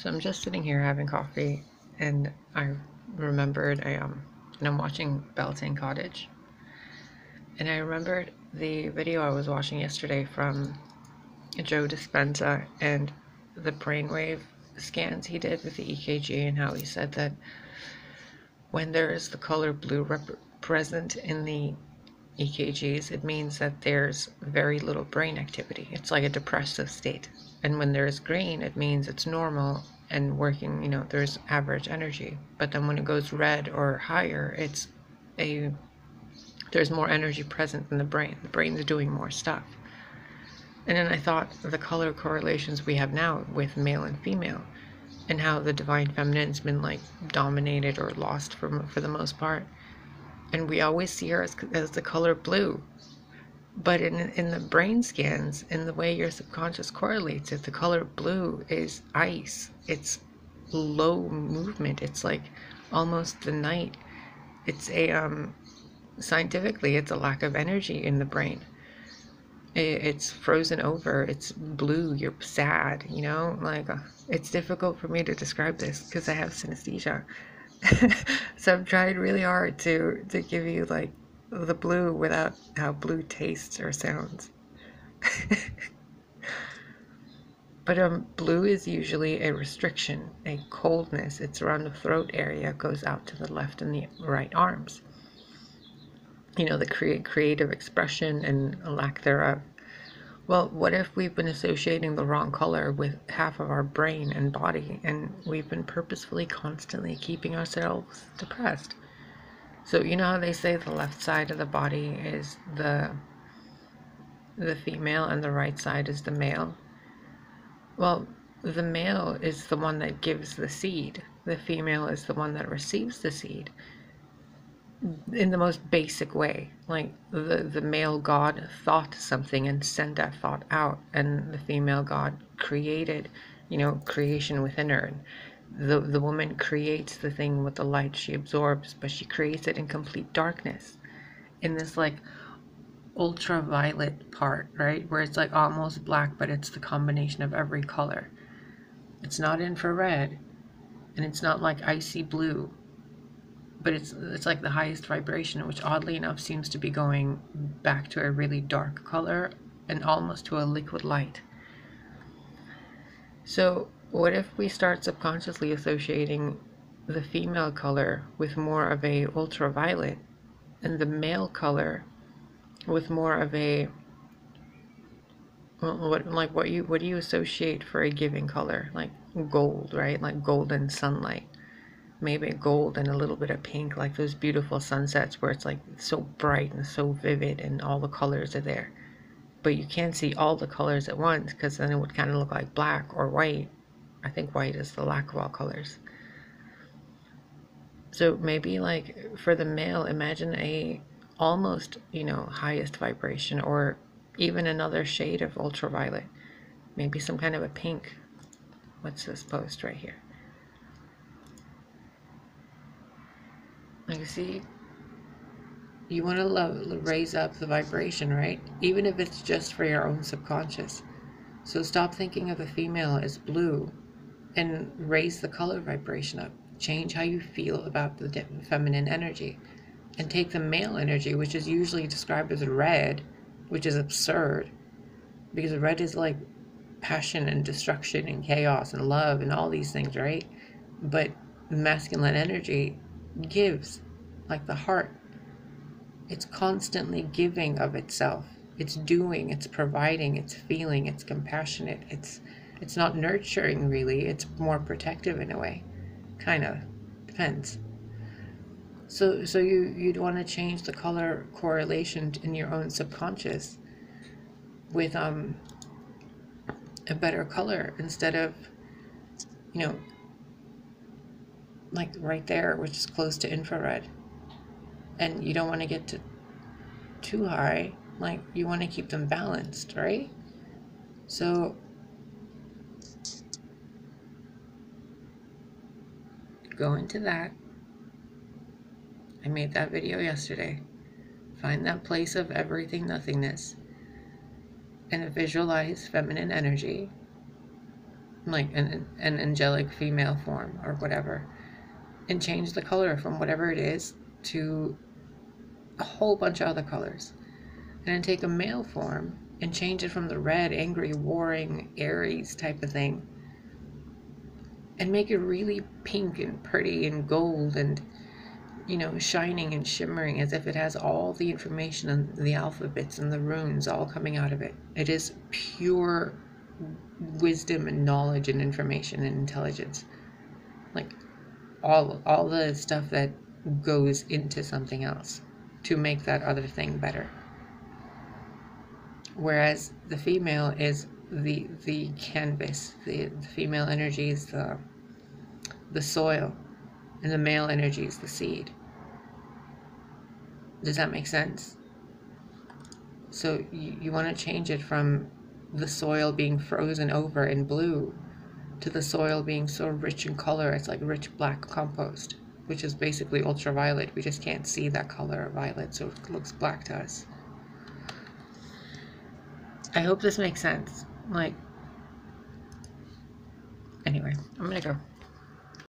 So I'm just sitting here having coffee, and I remembered and I'm watching Beltane Cottage, and I remembered the video I was watching yesterday from Joe Dispenza and the brainwave scans he did with the EKG, and how he said that when there is the color blue present in the EKGs, it means that there's very little brain activity. It's like a depressive state. And when there's green, it means it's normal and working, there's average energy. But then when it goes red or higher, there's more energy present in the brain. The brain's doing more stuff. And then I thought the color correlations we have now with male and female, and how the divine feminine's been like dominated or lost for the most part. And we always see her as the color blue. But in the brain scans, in the way your subconscious correlates it, the color blue is ice. It's low movement. It's like almost the night. It's scientifically, it's a lack of energy in the brain. It's frozen over. It's blue. You're sad, it's difficult for me to describe this because I have synesthesia. So I'm trying really hard to give you like the blue without how blue tastes or sounds. But blue is usually a restriction, a coldness. It's around the throat area, goes out to the left and the right arms. The creative expression and lack thereof. Well, what if we've been associating the wrong color with half of our brain and body, and we've been purposefully constantly keeping ourselves depressed? So you know how they say the left side of the body is the female and the right side is the male? Well, the male is the one that gives the seed. The female is the one that receives the seed. In the most basic way, like the male god thought something and sent that thought out, and the female god created, creation within her. The woman creates the thing with the light she absorbs, but she creates it in complete darkness, in this like ultraviolet part, right, where it's like almost black, but it's the combination of every color. It's not infrared, and it's not like icy blue, but it's like the highest vibration, which oddly enough seems to be going back to a really dark color and almost to a liquid light. So what if we start subconsciously associating the female color with more of a ultraviolet, and the male color with more of a, what do you associate for a giving color? Like gold, right? Like golden sunlight. Maybe gold and a little bit of pink, like those beautiful sunsets where it's like so bright and so vivid and all the colors are there. But you can't see all the colors at once, because then it would kind of look like black or white. I think white is the lack of all colors. So maybe like for the male, imagine a almost, highest vibration, or even another shade of ultraviolet. Maybe some kind of a pink. What's this post right here? You see, you want to raise up the vibration, right? Even if it's just for your own subconscious. So stop thinking of the female as blue and raise the color vibration up. Change how you feel about the feminine energy. And take the male energy, which is usually described as red, which is absurd, because red is like passion and destruction and chaos and love and all these things, right? But masculine energy gives, like the heart. It's constantly giving of itself. It's doing, it's providing, it's feeling, it's compassionate. It's not nurturing really, it's more protective in a way. Kind of. Depends. So you'd want to change the color correlation in your own subconscious with a better color, instead of, like right there, which is close to infrared. And you don't want to get too high, like you want to keep them balanced, right? So go into that. I made that video yesterday. Find that place of everything nothingness and visualize feminine energy like an angelic female form or whatever, and change the color from whatever it is to a whole bunch of other colors. And then take a male form and change it from the red, angry, warring, Aries type of thing, and make it really pink and pretty and gold and, you know, shining and shimmering, as if it has all the information and the alphabets and the runes all coming out of it. It is pure wisdom and knowledge and information and intelligence. Like all the stuff that goes into something else to make that other thing better. Whereas the female is the canvas, the female energy is the soil, and the male energy is the seed. Does that make sense? So you want to change it from the soil being frozen over in blue to the soil being so rich in color, it's like rich black compost, which is basically ultraviolet. We just can't see that color of violet, so it looks black to us. I hope this makes sense. Like, anyway, I'm gonna go.